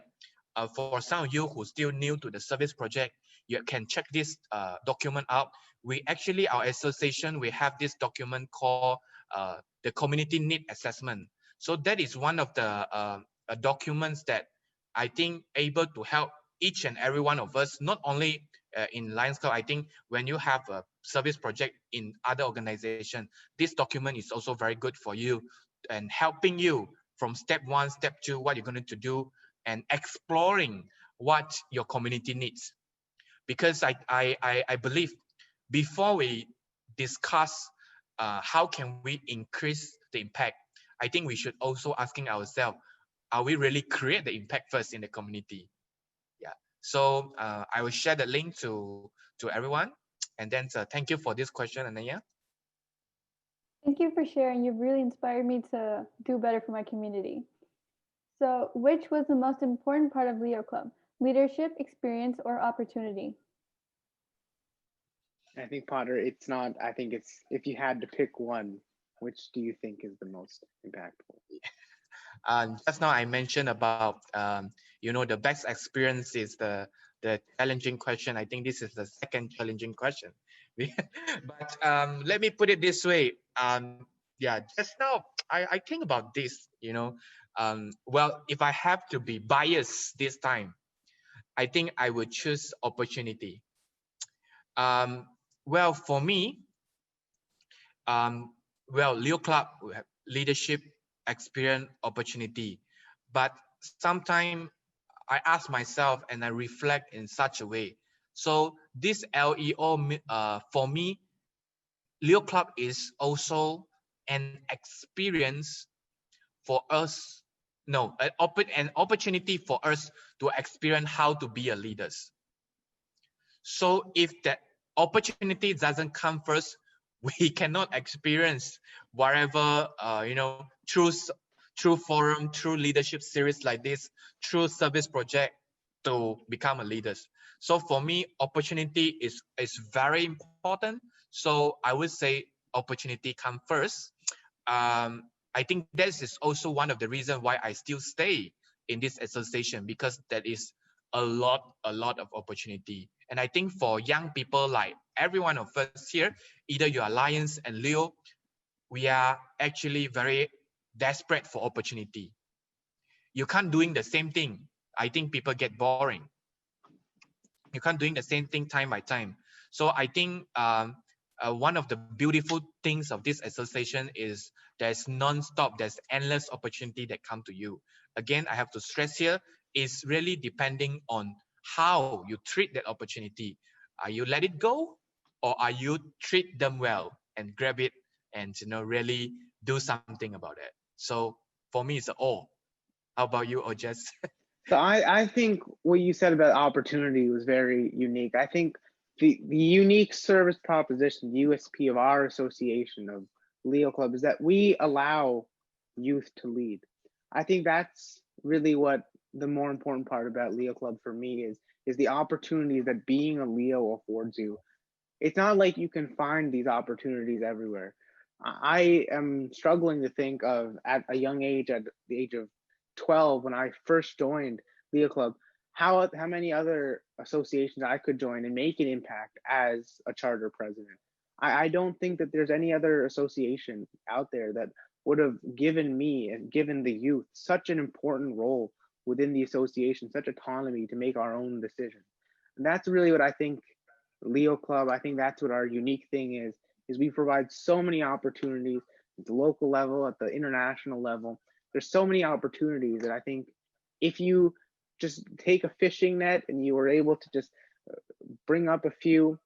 for some of you who still new to the service project. You can check this document out. We actually, our association, we have this document called the community need assessment. So that is one of the documents that I think able to help each and every one of us, not only in Lions Club. I think when you have a service project in other organizations, this document is also very good for you and helping you from step 1, step 2, what you're going to do, and exploring what your community needs. Because I believe before we discuss how can we increase the impact, I think we should also asking ourselves, are we really create the impact first in the community? Yeah. So I will share the link to everyone. And then thank you for this question, Ananya. Thank you for sharing. You've really inspired me to do better for my community. So, which was the most important part of Leo Club? Leadership, experience, or opportunity? I think, Potter, it's not, I think it's, if you had to pick one, which do you think is the most impactful? Just now I mentioned about the best experience is the challenging question. I think this is the second challenging question. But let me put it this way. Yeah, just now I think about this. Well, if I have to be biased this time, I think I would choose opportunity. Um, well, for me, um, Leo Club we have leadership, experience, opportunity. But sometimes I ask myself and I reflect in such a way. So this LEO, for me, Leo Club is also an experience for us. No, an opportunity for us to experience how to be a leaders. So if that opportunity doesn't come first, we cannot experience whatever through forum, through leadership series like this, through service project to become a leaders. So for me, opportunity is very important. So I would say opportunity come first. I think this is also one of the reasons why I still stay in this association, because that is a lot of opportunity. And I think for young people like every one of us here, either you are Lions and Leo, we are actually very desperate for opportunity. You can't doing the same thing. I think people get boring. You can't doing the same thing time by time. So I think one of the beautiful things of this association is there's non-stop, there's endless opportunity that come to you. Again, I have to stress here, is really depending on how you treat that opportunity. Are you let it go, or are you treat them well and grab it and really do something about it? So for me, it's all. How about you, Ojas? So I think what you said about opportunity was very unique. I think the unique service proposition, the USP of our association of Leo Club is that we allow youth to lead. I think that's really what the more important part about Leo Club for me is the opportunities that being a Leo affords you. It's not like you can find these opportunities everywhere. I am struggling to think of at a young age, at the age of 12, when I first joined Leo Club, how many other associations I could join and make an impact as a charter president. I don't think that there's any other association out there that would have given me and given the youth such an important role within the association, such autonomy to make our own decisions. And that's really what I think Leo Club, I think that's what our unique thing is we provide so many opportunities at the local level, at the international level. There's so many opportunities that I think if you just take a fishing net and you were able to just bring up a few,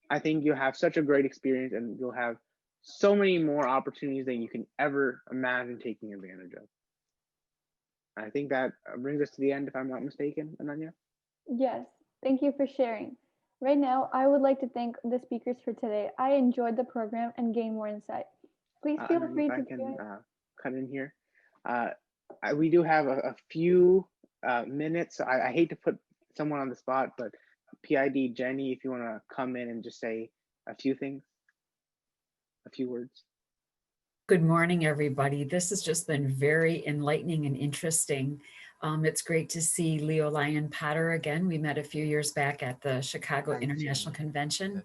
I think you'll have such a great experience and you'll have so many more opportunities than you can ever imagine taking advantage of. I think that brings us to the end, if I'm not mistaken, Ananya. Yes, thank you for sharing. Right now, I would like to thank the speakers for today. I enjoyed the program and gained more insight. Please feel Ananya, free if I to can join. cut in here. We do have a few minutes. I hate to put someone on the spot, but PID Jenny, if you want to come in and just say a few things, a few words. Good morning, everybody. This has just been very enlightening and interesting. It's great to see Leo Lion Potter again. We met a few years back at the Chicago Thanks, International Jenny. Convention.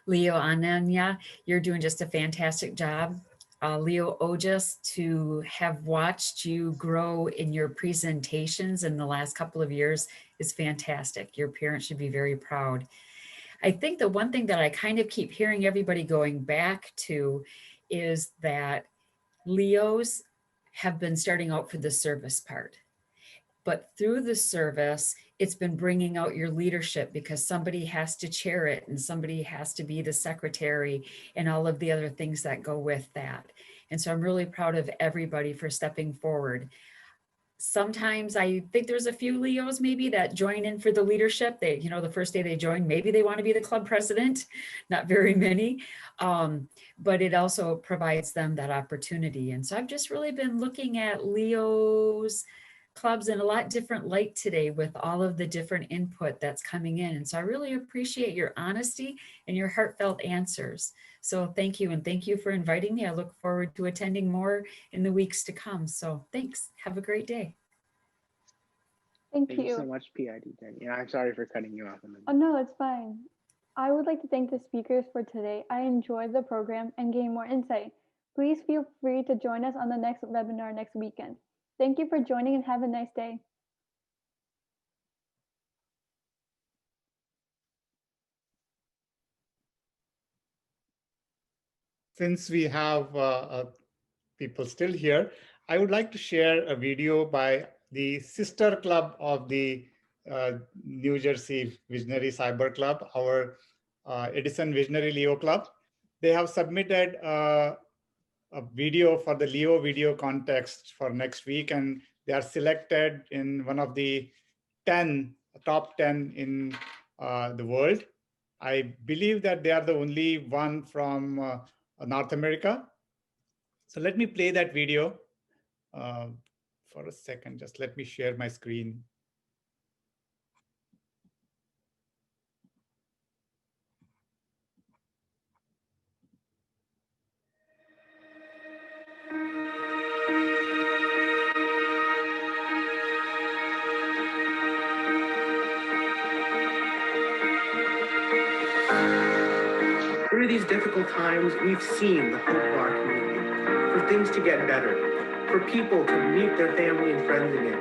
Leo Ananya, you're doing just a fantastic job. Leo Ojas, to have watched you grow in your presentations in the last couple of years is fantastic. Your parents should be very proud. I think the one thing that I kind of keep hearing everybody going back to is that Leos have been starting out for the service part. But through the service, it's been bringing out your leadership because somebody has to chair it and somebody has to be the secretary and all of the other things that go with that. And so I'm really proud of everybody for stepping forward. Sometimes I think there's a few Leos maybe that join in for the leadership. They, the first day they join, maybe they want to be the club president, not very many, but it also provides them that opportunity. And so I've just really been looking at Leos clubs in a lot different light today with all of the different input that's coming in. And so I really appreciate your honesty and your heartfelt answers. So thank you. And thank you for inviting me. I look forward to attending more in the weeks to come. So thanks. Have a great day. Thank Thank you so you. much, PID Jenny. And I'm sorry for cutting you off. Oh, no, it's fine. I would like to thank the speakers for today. I enjoyed the program and gained more insight. Please feel free to join us on the next webinar next weekend. Thank you for joining and have a nice day. Since we have people still here, I would like to share a video by the sister club of the New Jersey Visionary Cyber Club, our Edison Visionary Leo Club. They have submitted a video for the Leo video contest for next week, and they are selected in one of the top 10 in the world. I believe that they are the only one from North America. So let me play that video for a second. Just let me share my screen. Through these difficult times, we've seen the hope of our community, for things to get better, for people to meet their family and friends again,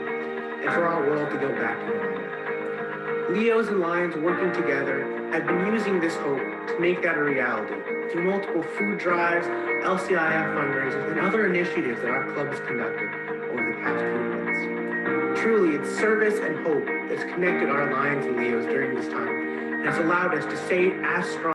and for our world to go back to normal. Leos and Lions working together have been using this hope to make that a reality through multiple food drives, LCIF fundraisers, and other initiatives that our club has conducted over the past few months. Truly, it's service and hope that's connected our Lions and Leos during this time, and has allowed us to stay as strong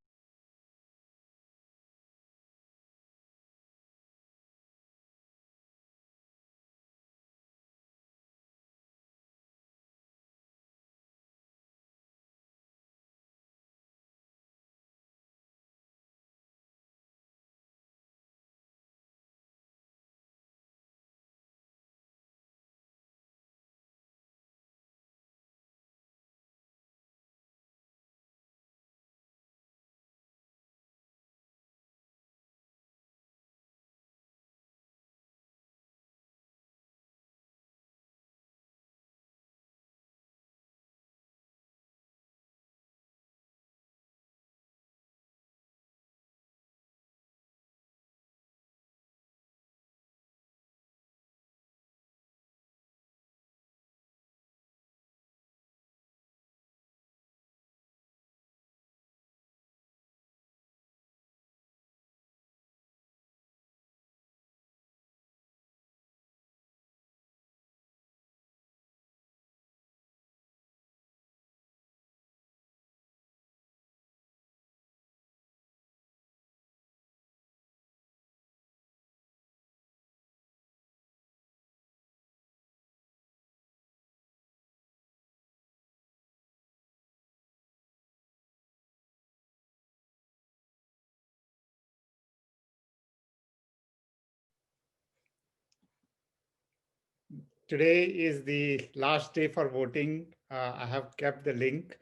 Today is the last day for voting. I have kept the link.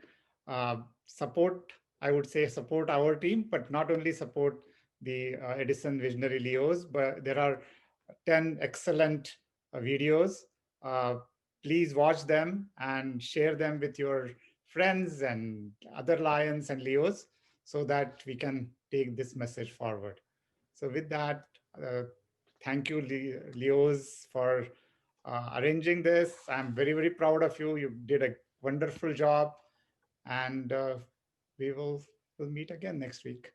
Support, I would say support our team, but not only support the Edison Visionary Leos, but there are 10 excellent videos. Please watch them and share them with your friends and other Lions and Leos so that we can take this message forward. So with that, thank you, Leos, for arranging this. I'm very, very proud of you. You did a wonderful job, and we'll meet again next week.